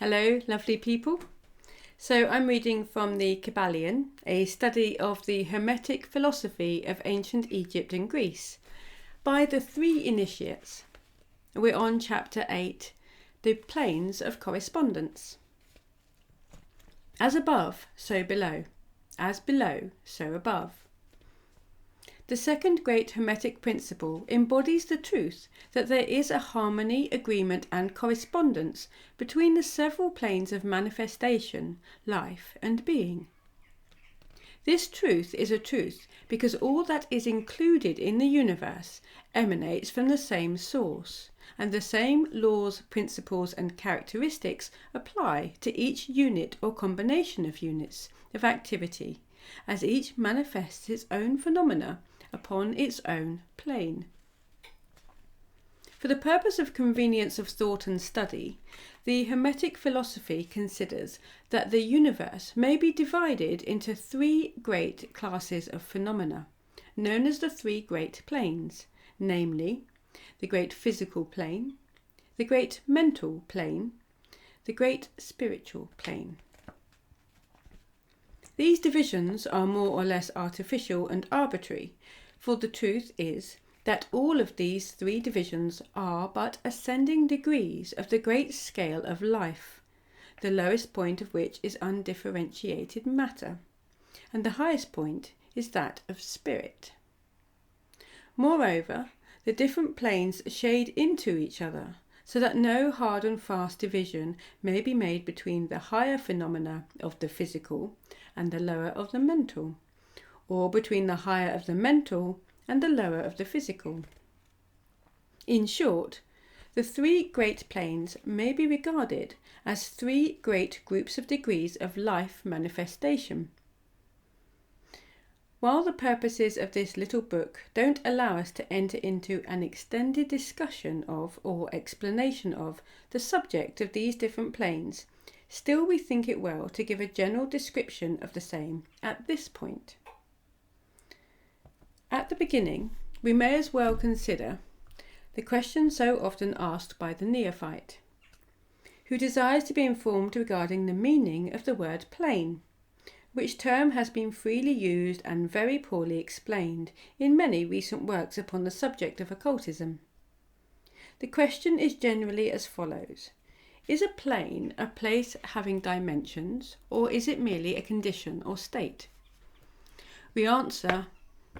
Hello, lovely people. So I'm reading from the Kybalion, a study of the Hermetic philosophy of ancient Egypt and Greece, by the three initiates. We're on chapter 8, the planes of correspondence. As above, so below. As below, so above. The second great Hermetic principle embodies the truth that there is a harmony, agreement and correspondence between the several planes of manifestation, life and being. This truth is a truth because all that is included in the universe emanates from the same source, and the same laws, principles and characteristics apply to each unit or combination of units of activity, as each manifests its own phenomena upon its own plane. For the purpose of convenience of thought and study, the Hermetic philosophy considers that the universe may be divided into three great classes of phenomena, known as the three great planes, namely the great physical plane, the great mental plane, the great spiritual plane. These divisions are more or less artificial and arbitrary, for the truth is that all of these three divisions are but ascending degrees of the great scale of life, the lowest point of which is undifferentiated matter, and the highest point is that of spirit. Moreover, the different planes shade into each other, so that no hard and fast division may be made between the higher phenomena of the physical and the lower of the mental, or between the higher of the mental and the lower of the physical. In short, the three great planes may be regarded as three great groups of degrees of life manifestation. While the purposes of this little book don't allow us to enter into an extended discussion of or explanation of the subject of these different planes, still we think it well to give a general description of the same at this point. At the beginning, we may as well consider the question so often asked by the neophyte, who desires to be informed regarding the meaning of the word plane, which term has been freely used and very poorly explained in many recent works upon the subject of occultism. The question is generally as follows: is a plane a place having dimensions, or is it merely a condition or state? We answer,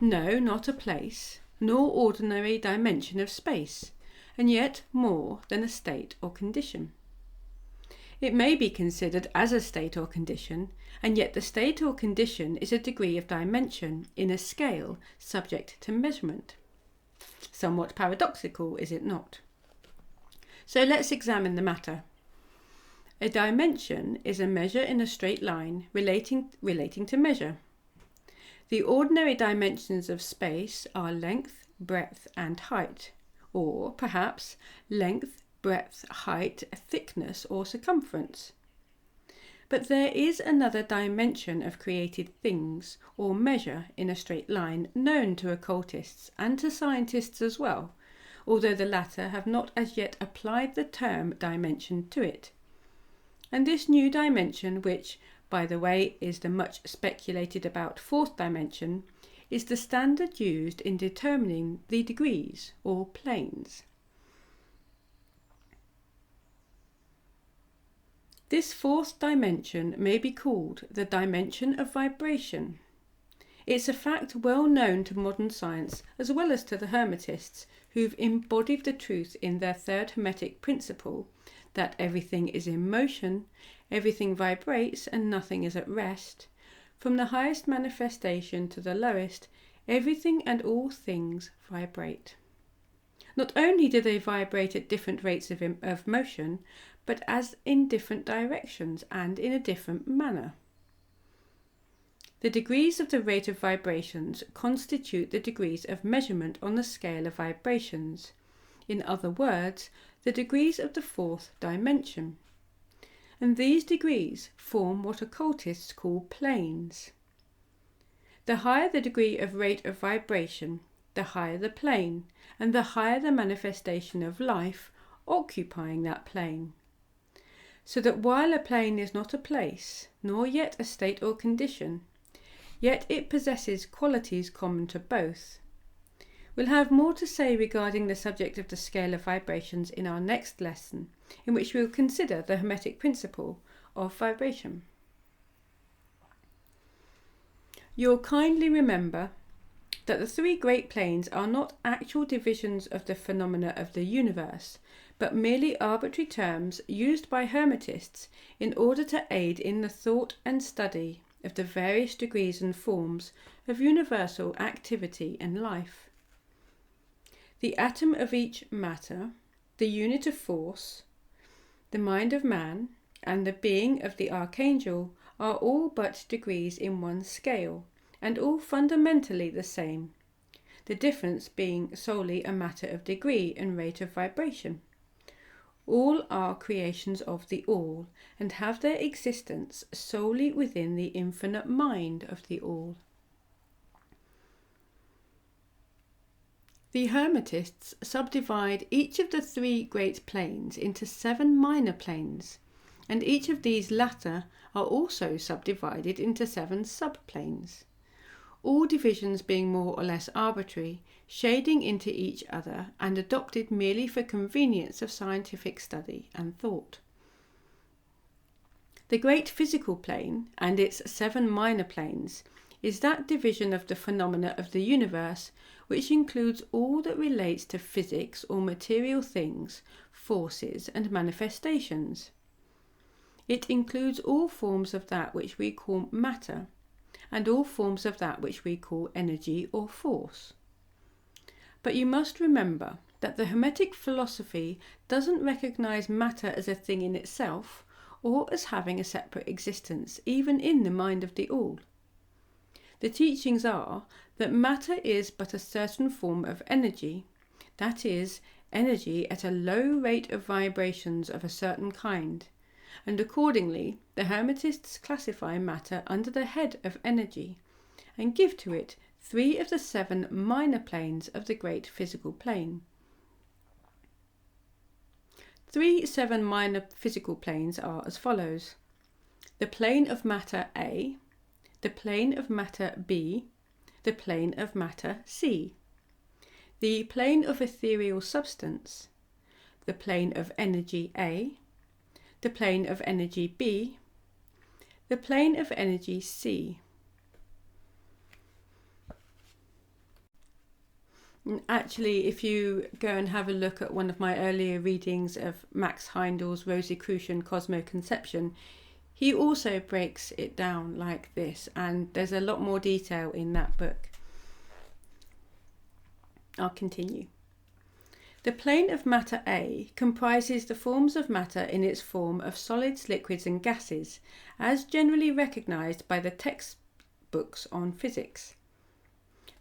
no, not a place, nor ordinary dimension of space, and yet more than a state or condition. It may be considered as a state or condition, and yet the state or condition is a degree of dimension in a scale subject to measurement. Somewhat paradoxical, is it not? So let's examine the matter. A dimension is a measure in a straight line relating to measure. The ordinary dimensions of space are length, breadth and height, or perhaps length, breadth, height, thickness or circumference. But there is another dimension of created things or measure in a straight line known to occultists and to scientists as well, although the latter have not as yet applied the term dimension to it. And this new dimension, which, by the way, is the much speculated about fourth dimension, is the standard used in determining the degrees or planes. This fourth dimension may be called the dimension of vibration. It's a fact well known to modern science as well as to the Hermetists, who've embodied the truth in their third Hermetic principle that everything is in motion, everything vibrates and nothing is at rest. From the highest manifestation to the lowest, everything and all things vibrate. Not only do they vibrate at different rates of motion, but as in different directions and in a different manner. The degrees of the rate of vibrations constitute the degrees of measurement on the scale of vibrations. In other words, the degrees of the fourth dimension. And these degrees form what occultists call planes. The higher the degree of rate of vibration, the higher the plane, and the higher the manifestation of life occupying that plane. so that while a plane is not a place, nor yet a state or condition, yet it possesses qualities common to both. We'll have more to say regarding the subject of the scale of vibrations in our next lesson, in which we'll consider the Hermetic principle of vibration. You'll kindly remember that the three great planes are not actual divisions of the phenomena of the universe, but merely arbitrary terms used by Hermetists in order to aid in the thought and study of the various degrees and forms of universal activity and life. The atom of each matter, the unit of force, the mind of man, and the being of the archangel are all but degrees in one scale, and all fundamentally the same, the difference being solely a matter of degree and rate of vibration. All are creations of the All, and have their existence solely within the infinite mind of the All. The Hermetists subdivide each of the three great planes into 7 minor planes, and each of these latter are also subdivided into 7 subplanes, all divisions being more or less arbitrary, shading into each other and adopted merely for convenience of scientific study and thought. The great physical plane and its 7 minor planes is that division of the phenomena of the universe which includes all that relates to physics or material things, forces and manifestations. It includes all forms of that which we call matter, and all forms of that which we call energy or force. But you must remember that the Hermetic philosophy doesn't recognize matter as a thing in itself, or as having a separate existence, even in the mind of the All. The teachings are that matter is but a certain form of energy, that is, energy at a low rate of vibrations of a certain kind, and accordingly the Hermetists classify matter under the head of energy, and give to it 3 of the 7 minor planes of the great physical plane. 3 7 minor physical planes are as follows: the plane of matter A, the plane of matter B, the plane of matter C, the plane of ethereal substance, the plane of energy A, the plane of energy B, the plane of energy C. And actually, if you go and have a look at one of my earlier readings of Max Heindel's Rosicrucian Cosmoconception, he also breaks it down like this, and there's a lot more detail in that book. I'll continue. The plane of matter A comprises the forms of matter in its form of solids, liquids and gases, as generally recognised by the textbooks on physics.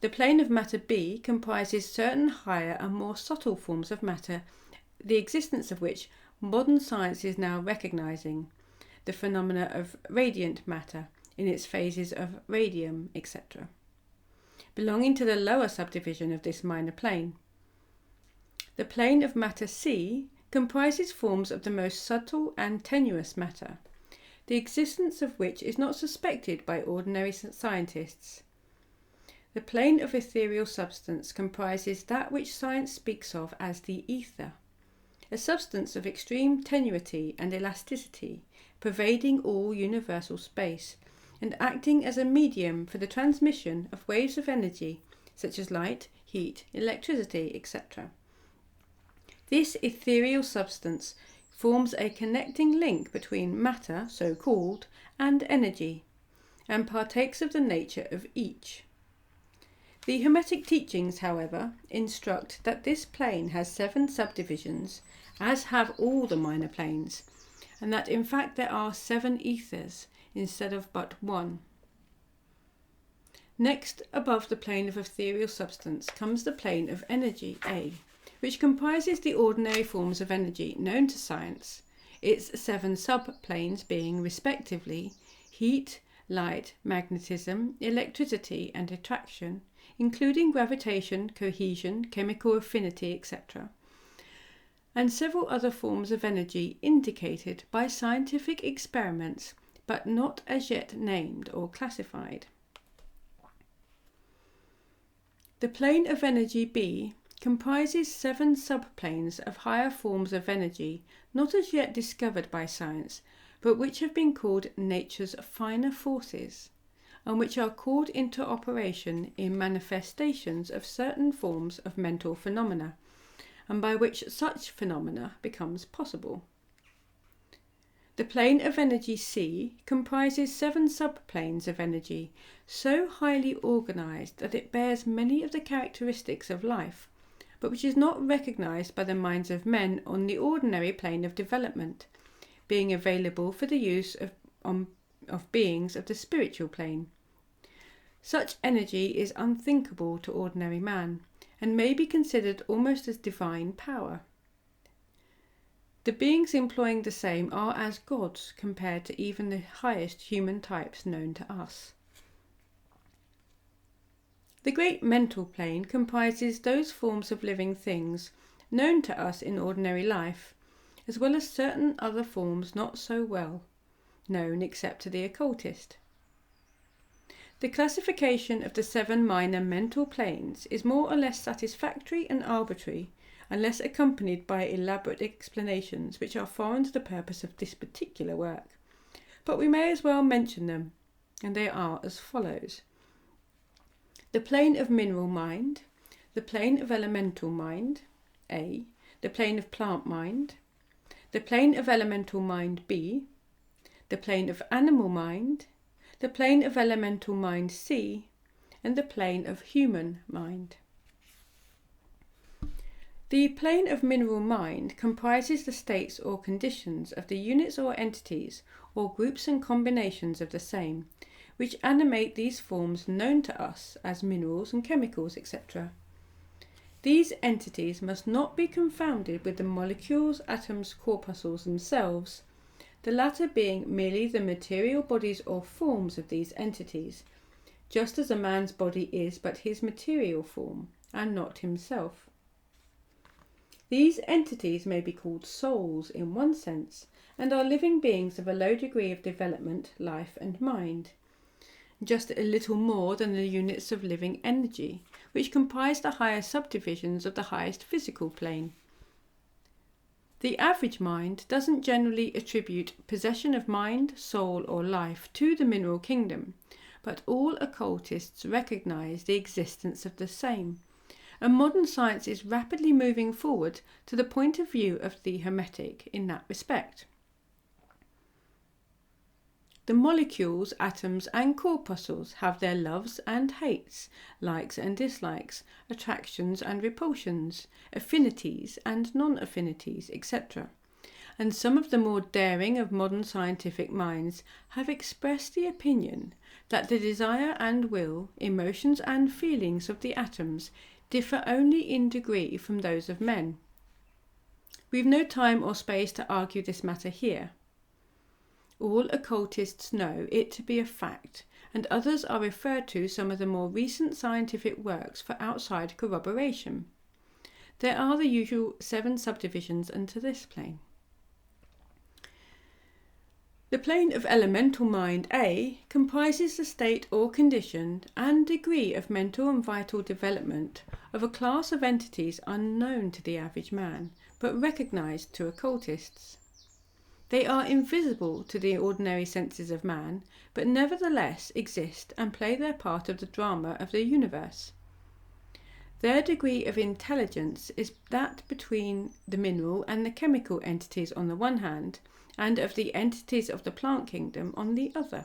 The plane of matter B comprises certain higher and more subtle forms of matter, the existence of which modern science is now recognising, the phenomena of radiant matter in its phases of radium, etc., belonging to the lower subdivision of this minor plane. The plane of matter C comprises forms of the most subtle and tenuous matter, the existence of which is not suspected by ordinary scientists. The plane of ethereal substance comprises that which science speaks of as the ether, a substance of extreme tenuity and elasticity, pervading all universal space, and acting as a medium for the transmission of waves of energy, such as light, heat, electricity, etc. This ethereal substance forms a connecting link between matter, so called, and energy, and partakes of the nature of each. The Hermetic teachings, however, instruct that this plane has 7 subdivisions, as have all the minor planes, and that in fact there are 7 ethers instead of but 1. Next, above the plane of ethereal substance, comes the plane of energy A, which comprises the ordinary forms of energy known to science, its 7 subplanes being respectively heat, light, magnetism, electricity and attraction, including gravitation, cohesion, chemical affinity, etc., and several other forms of energy indicated by scientific experiments but not as yet named or classified. The plane of energy B comprises 7 subplanes of higher forms of energy not as yet discovered by science, but which have been called nature's finer forces, and which are called into operation in manifestations of certain forms of mental phenomena, and by which such phenomena becomes possible. The plane of energy C comprises 7 subplanes of energy, so highly organized that it bears many of the characteristics of life, but which is not recognized by the minds of men on the ordinary plane of development, being available for the use of beings of the spiritual plane. Such energy is unthinkable to ordinary man, and may be considered almost as divine power. The beings employing the same are as gods compared to even the highest human types known to us. The great mental plane comprises those forms of living things known to us in ordinary life, as well as certain other forms not so well known except to the occultist. The classification of the 7 minor mental planes is more or less satisfactory and arbitrary, unless accompanied by elaborate explanations which are foreign to the purpose of this particular work. But we may as well mention them, and they are as follows: the plane of mineral mind, the plane of elemental mind, A, the plane of plant mind, the plane of elemental mind, B, the plane of animal mind, the plane of elemental mind, C, and the plane of human mind. The plane of mineral mind comprises the states or conditions of the units or entities or groups and combinations of the same, which animate these forms known to us as minerals and chemicals, etc. These entities must not be confounded with the molecules, atoms, corpuscles themselves, the latter being merely the material bodies or forms of these entities, just as a man's body is but his material form, and not himself. These entities may be called souls in one sense, and are living beings of a low degree of development, life and mind, just a little more than the units of living energy, which comprise the higher subdivisions of the highest physical plane. The average mind doesn't generally attribute possession of mind, soul or life to the mineral kingdom, but all occultists recognize the existence of the same, and modern science is rapidly moving forward to the point of view of the Hermetic in that respect. The molecules, atoms and corpuscles have their loves and hates, likes and dislikes, attractions and repulsions, affinities and non-affinities, etc. And some of the more daring of modern scientific minds have expressed the opinion that the desire and will, emotions and feelings of the atoms differ only in degree from those of men. We've no time or space to argue this matter here. All occultists know it to be a fact, and others are referred to some of the more recent scientific works for outside corroboration. There are the usual 7 subdivisions into this plane. The plane of elemental mind A comprises the state or condition and degree of mental and vital development of a class of entities unknown to the average man, but recognized to occultists. They are invisible to the ordinary senses of man, but nevertheless exist and play their part of the drama of the universe. Their degree of intelligence is that between the mineral and the chemical entities on the one hand, and of the entities of the plant kingdom on the other.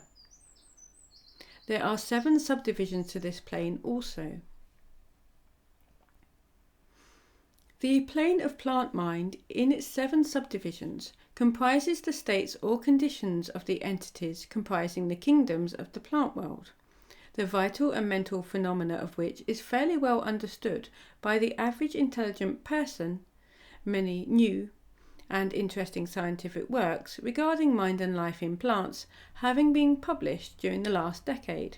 There are 7 subdivisions to this plane also. The plane of plant mind, in its 7 subdivisions, comprises the states or conditions of the entities comprising the kingdoms of the plant world, the vital and mental phenomena of which is fairly well understood by the average intelligent person. Many new and interesting scientific works regarding mind and life in plants having been published during the last decade.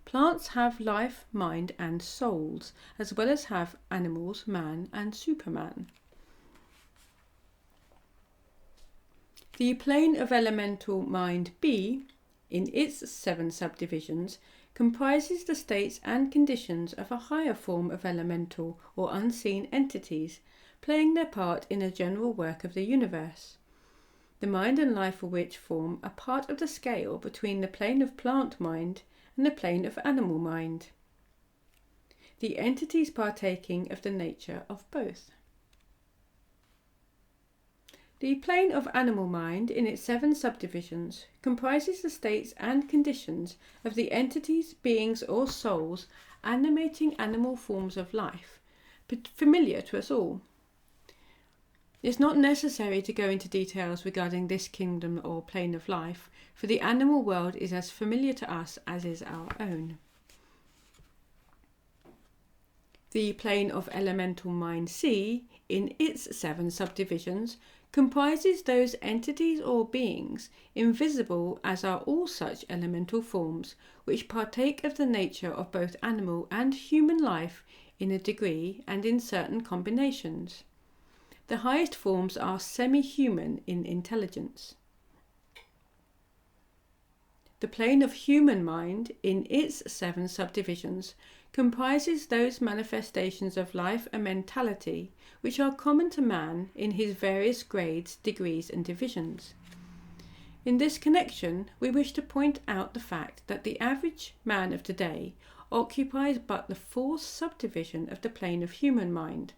Plants have life, mind and souls, as well as have animals, man and Superman. The plane of elemental mind B, in its 7 subdivisions, comprises the states and conditions of a higher form of elemental or unseen entities, playing their part in a general work of the universe, the mind and life of which form a part of the scale between the plane of plant mind and the plane of animal mind, the entities partaking of the nature of both. The plane of animal mind, in its 7 subdivisions, comprises the states and conditions of the entities, beings or souls animating animal forms of life, but familiar to us all. It's not necessary to go into details regarding this kingdom or plane of life, for the animal world is as familiar to us as is our own. The plane of elemental mind C, in its 7 subdivisions, comprises those entities or beings, invisible as are all such elemental forms, which partake of the nature of both animal and human life in a degree and in certain combinations. The highest forms are semi-human in intelligence. The plane of human mind, in its 7 subdivisions, comprises those manifestations of life and mentality which are common to man in his various grades, degrees and divisions. In this connection, we wish to point out the fact that the average man of today occupies but the 4th subdivision of the plane of human mind,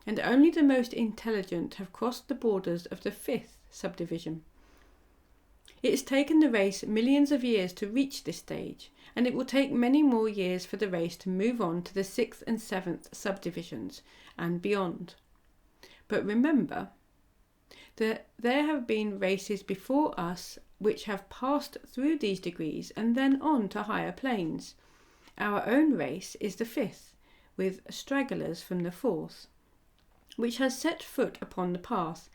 and only the most intelligent have crossed the borders of the 5th subdivision. It has taken the race millions of years to reach this stage, and it will take many more years for the race to move on to the 6th and 7th subdivisions and beyond. But remember that there have been races before us which have passed through these degrees and then on to higher planes. Our own race is the 5th, with stragglers from the 4th, which has set foot upon the path,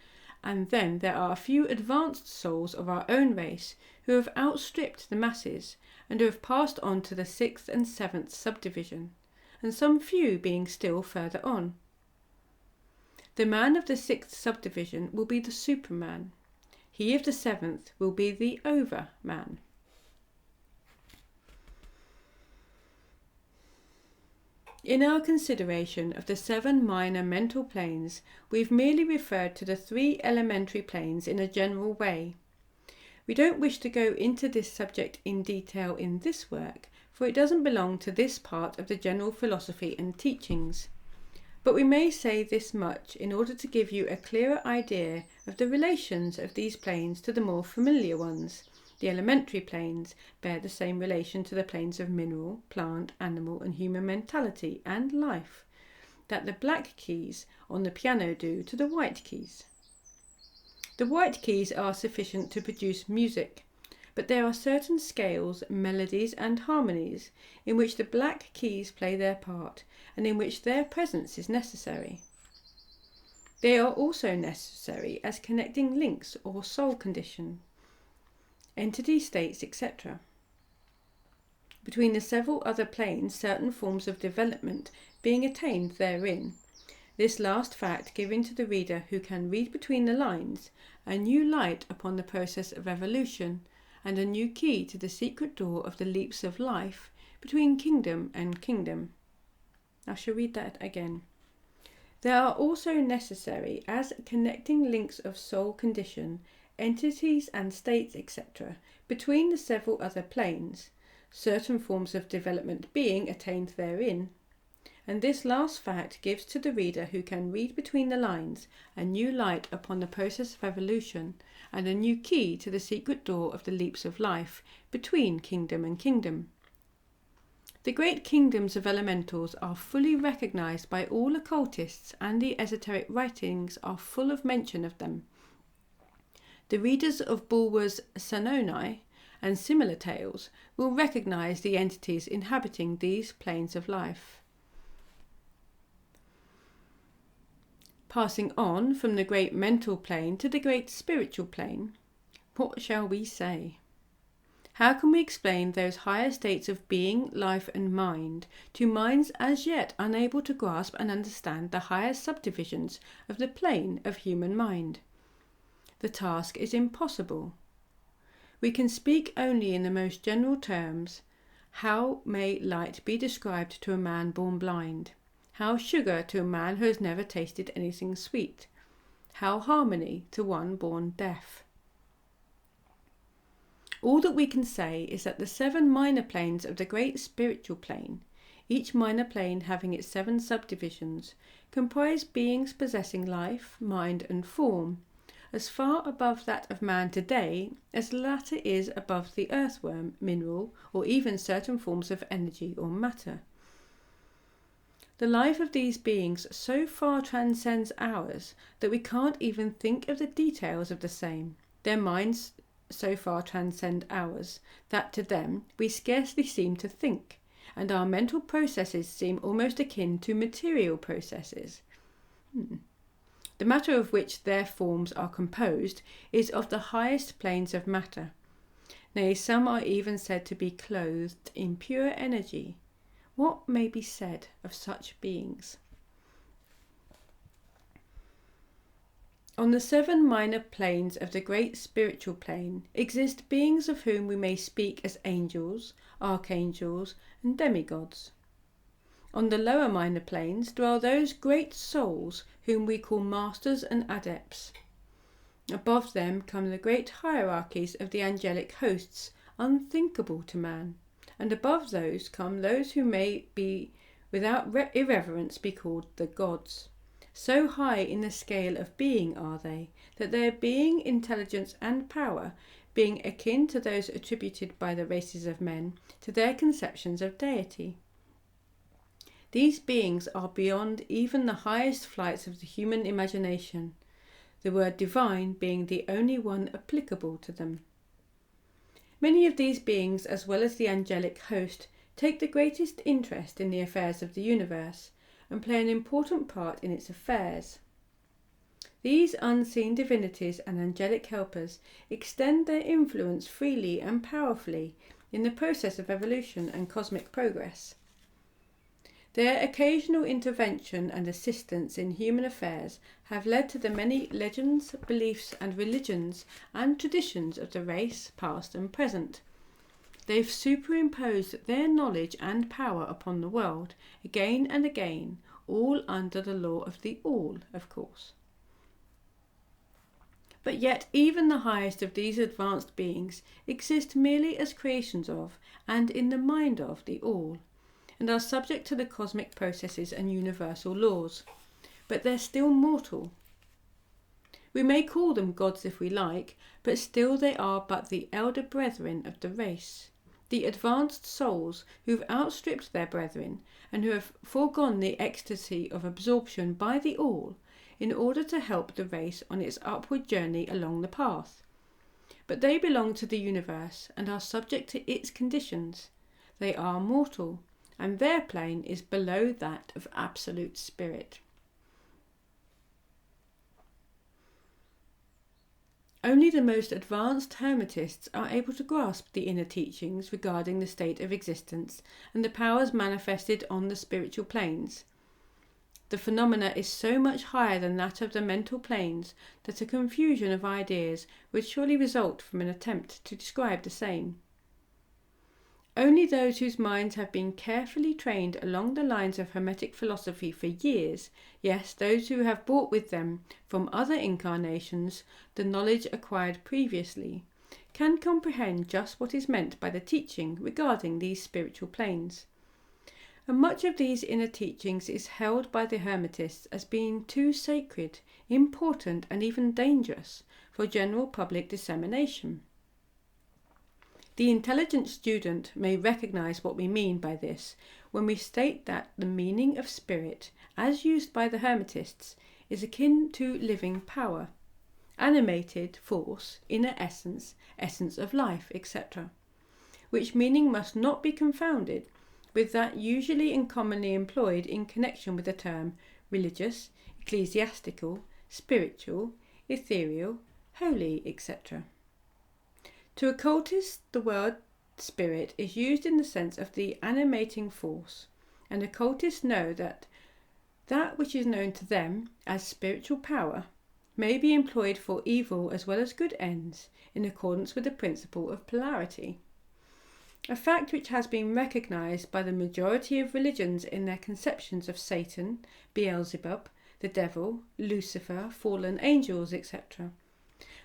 and then there are a few advanced souls of our own race who have outstripped the masses and who have passed on to the 6th and 7th subdivision, and some few being still further on. The man of the 6th subdivision will be the Superman. He of the 7th will be the Overman. In our consideration of the 7 minor mental planes, we've merely referred to the 3 elementary planes in a general way. We don't wish to go into this subject in detail in this work, for it doesn't belong to this part of the general philosophy and teachings. But we may say this much in order to give you a clearer idea of the relations of these planes to the more familiar ones. The elementary planes bear the same relation to the planes of mineral, plant, animal and human mentality and life that the black keys on the piano do to the white keys. The white keys are sufficient to produce music, but there are certain scales, melodies and harmonies in which the black keys play their part and in which their presence is necessary. They are also necessary as connecting links or soul condition, entity states, etc. Between the several other planes, certain forms of development being attained therein. This last fact giving to the reader who can read between the lines a new light upon the process of evolution and a new key to the secret door of the leaps of life between kingdom and kingdom. I shall read that again. There are also necessary as connecting links of soul condition, entities and states, etc., between the several other planes, certain forms of development being attained therein. And this last fact gives to the reader who can read between the lines a new light upon the process of evolution and a new key to the secret door of the leaps of life between kingdom and kingdom. The great kingdoms of elementals are fully recognized by all occultists, and the esoteric writings are full of mention of them. The readers of Bulwer's Sanoni and similar tales will recognize the entities inhabiting these planes of life. Passing on from the great mental plane to the great spiritual plane, what shall we say? How can we explain those higher states of being, life and mind to minds as yet unable to grasp and understand the higher subdivisions of the plane of human mind? the task is impossible. We can speak only in the most general terms. How may light be described to a man born blind? How sugar to a man who has never tasted anything sweet? How harmony to one born deaf? All that we can say is that the 7 minor planes of the great spiritual plane, each minor plane having its 7 subdivisions, comprise beings possessing life, mind and form, as far above that of man today as the latter is above the earthworm, mineral, or even certain forms of energy or matter. The life of these beings so far transcends ours that we can't even think of the details of the same. Their minds so far transcend ours that to them we scarcely seem to think, and our mental processes seem almost akin to material processes. The matter of which their forms are composed is of the highest planes of matter. Nay, some are even said to be clothed in pure energy. What may be said of such beings? On the 7 minor planes of the great spiritual plane exist beings of whom we may speak as angels, archangels, and demigods. On the lower minor planes dwell those great souls whom we call masters and adepts. Above them come the great hierarchies of the angelic hosts, unthinkable to man, and above those come those who may be without irreverence be called the gods. So high in the scale of being are they, that their being, intelligence and power, being akin to those attributed by the races of men to their conceptions of deity. These beings are beyond even the highest flights of the human imagination, the word divine being the only one applicable to them. Many of these beings, as well as the angelic host, take the greatest interest in the affairs of the universe and play an important part in its affairs. These unseen divinities and angelic helpers extend their influence freely and powerfully in the process of evolution and cosmic progress. Their occasional intervention and assistance in human affairs have led to the many legends, beliefs and religions and traditions of the race, past and present. They've superimposed their knowledge and power upon the world, again and again, all under the law of the all, of course. But yet even the highest of these advanced beings exist merely as creations of, and in the mind of, the all, and are subject to the cosmic processes and universal laws, but they're still mortal. We may call them gods if we like, but still they are but the elder brethren of the race, the advanced souls who've outstripped their brethren and who have foregone the ecstasy of absorption by the all in order to help the race on its upward journey along the path. But they belong to the universe and are subject to its conditions. They are mortal, and their plane is below that of absolute spirit. Only the most advanced Hermetists are able to grasp the inner teachings regarding the state of existence and the powers manifested on the spiritual planes. The phenomena is so much higher than that of the mental planes that a confusion of ideas would surely result from an attempt to describe the same. Only those whose minds have been carefully trained along the lines of Hermetic philosophy for years, yes, those who have brought with them from other incarnations the knowledge acquired previously, can comprehend just what is meant by the teaching regarding these spiritual planes. And much of these inner teachings is held by the Hermetists as being too sacred, important, and even dangerous for general public dissemination. The intelligent student may recognize what we mean by this when we state that the meaning of spirit, as used by the Hermetists, is akin to living power, animated force, inner essence, essence of life, etc., which meaning must not be confounded with that usually and commonly employed in connection with the term religious, ecclesiastical, spiritual, ethereal, holy, etc. To occultists, the word spirit is used in the sense of the animating force, and occultists know that that which is known to them as spiritual power may be employed for evil as well as good ends, in accordance with the principle of polarity. A fact which has been recognised by the majority of religions in their conceptions of Satan, Beelzebub, the devil, Lucifer, fallen angels, etc.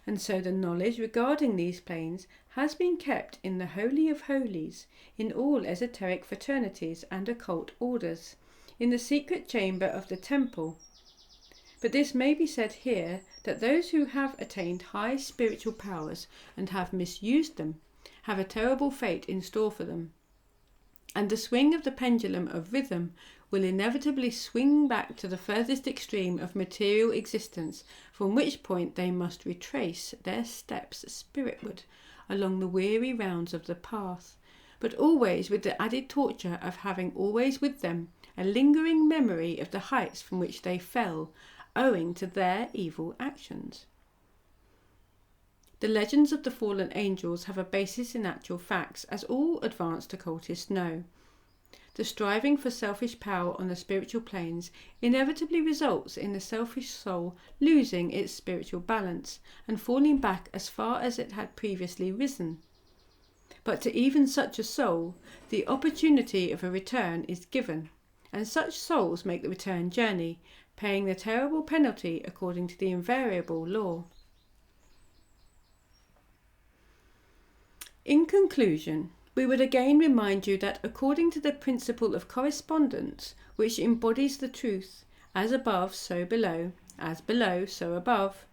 And so the knowledge regarding these planes has been kept in the Holy of Holies, in all esoteric fraternities and occult orders, in the secret chamber of the temple. But this may be said here, that those who have attained high spiritual powers and have misused them have a terrible fate in store for them, and the swing of the pendulum of rhythm will inevitably swing back to the furthest extreme of material existence, from which point they must retrace their steps spiritward along the weary rounds of the path, but always with the added torture of having always with them a lingering memory of the heights from which they fell, owing to their evil actions. The legends of the fallen angels have a basis in actual facts, as all advanced occultists know. The striving for selfish power on the spiritual planes inevitably results in the selfish soul losing its spiritual balance and falling back as far as it had previously risen. But to even such a soul, the opportunity of a return is given, and such souls make the return journey, paying the terrible penalty according to the invariable law. In conclusion, we would again remind you that according to the principle of correspondence, which embodies the truth, as above, so below, as below, so above,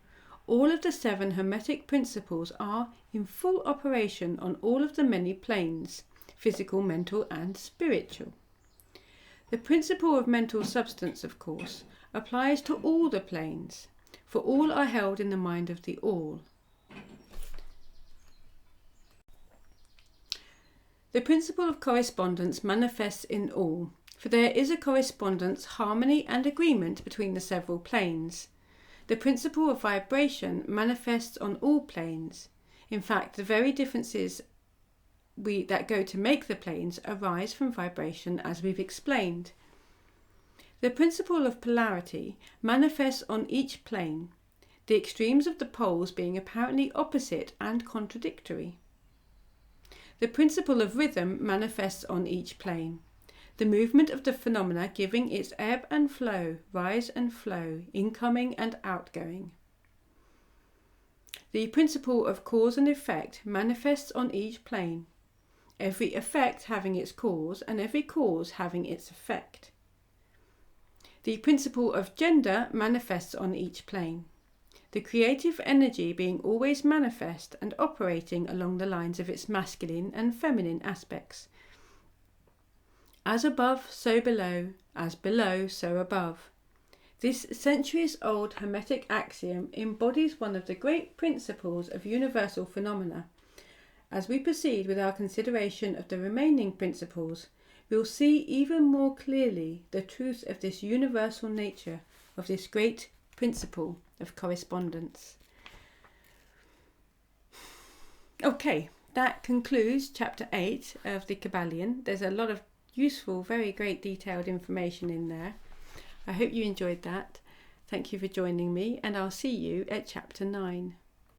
all of the 7 hermetic principles are in full operation on all of the many planes, physical, mental, and spiritual. The principle of mental substance, of course, applies to all the planes, for all are held in the mind of the all. The principle of correspondence manifests in all, for there is a correspondence, harmony and agreement between the several planes. The principle of vibration manifests on all planes. In fact, the very differences that go to make the planes arise from vibration, as we've explained. The principle of polarity manifests on each plane, the extremes of the poles being apparently opposite and contradictory. The principle of rhythm manifests on each plane, the movement of the phenomena giving its ebb and flow, rise and flow, incoming and outgoing. The principle of cause and effect manifests on each plane, every effect having its cause and every cause having its effect. The principle of gender manifests on each plane, the creative energy being always manifest and operating along the lines of its masculine and feminine aspects. As above, so below, as below, so above. This centuries-old Hermetic axiom embodies one of the great principles of universal phenomena. As we proceed with our consideration of the remaining principles, we will see even more clearly the truth of this universal nature of this great principle of correspondence. Okay, that concludes chapter 8 of the Kybalion. There's a lot of useful, very great detailed information in there. I hope you enjoyed that. Thank you for joining me, and I'll see you at chapter 9.